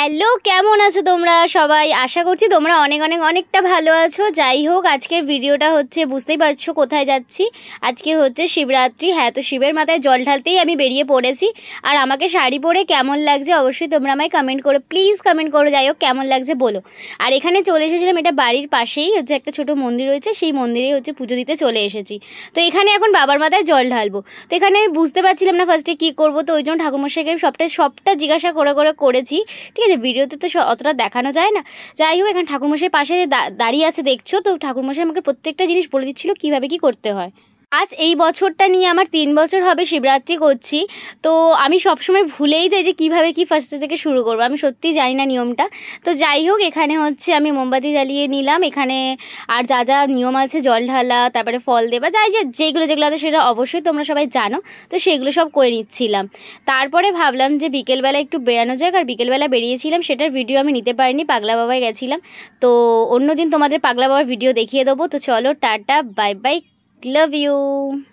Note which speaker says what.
Speaker 1: Hello, কেমন আছো তোমরা সবাই? আশা করছি তোমরা অনেকটা ভালো আছো। যাই হোক, আজকের ভিডিওটা হচ্ছে, বুঝতেই পারছো কোথায় যাচ্ছি। আজকে হচ্ছে শিবরাত্রি। হ্যাঁ, তো শিবের মাথায় জল ঢালতেই আমি বেরিয়ে পড়েছি। আর আমাকে শাড়ি পরে কেমন লাগছে অবশ্যই তোমরা আমায় কমেন্ট করো, প্লিজ কমেন্ট করো। যাই হোক, কেমন লাগছে বলো। আর এখানে চলে এসেছিলাম, এটা বাড়ির পাশেই হচ্ছে একটা ছোট মন্দির রয়েছে, সেই মন্দিরেই হচ্ছে পুজো দিতে চলে এসেছি। তো এখানে এখন বাবার মাথায় জল ঢালবো। তো এখানে আমি বুঝতে পারছিলাম না ফার্স্টে কী করবো, তো ওই জন্য ঠাকুরমশাইকে সবটা জিজ্ঞাসা করেছি। ঠিক আছে, ভিডিওতে তো অতটা দেখানো যায় না। যাই হোক, এখানে ঠাকুরমশাই পাশে দাঁড়িয়ে আছে দেখছো, তো ঠাকুরমশাই আমাকে প্রত্যেকটা জিনিস বলে দিচ্ছিল কীভাবে কী করতে হয়। আজ এই বছরটা নিয়ে আমার 3 বছর হবে শিবরাত্রি করছি। তো আমি সবসময় ভুলেই যাই যে কীভাবে কী ফার্স্টে থেকে শুরু করবো, আমি সত্যিই জানি না নিয়মটা। তো যাই হোক, এখানে হচ্ছে আমি মোমবাতি জ্বালিয়ে নিলাম এখানে। আর যা যা নিয়ম আছে, জল ঢালা, তারপরে ফল দেবা, যেগুলো আছে সেটা অবশ্যই তোমরা সবাই জানো। তো সেগুলো সব করে নিচ্ছিলাম। তারপরে ভাবলাম যে বিকেলবেলা একটু বেরানো যাক, আর বিকেলবেলা বেরিয়েছিলাম, সেটার ভিডিও আমি নিতে পারিনি, পাগলা বাবায় গেছিলাম। তো অন্যদিন তোমাদের পাগলা বাবার ভিডিও দেখিয়ে দেবো। তো চলো, tata, bye bye, love you.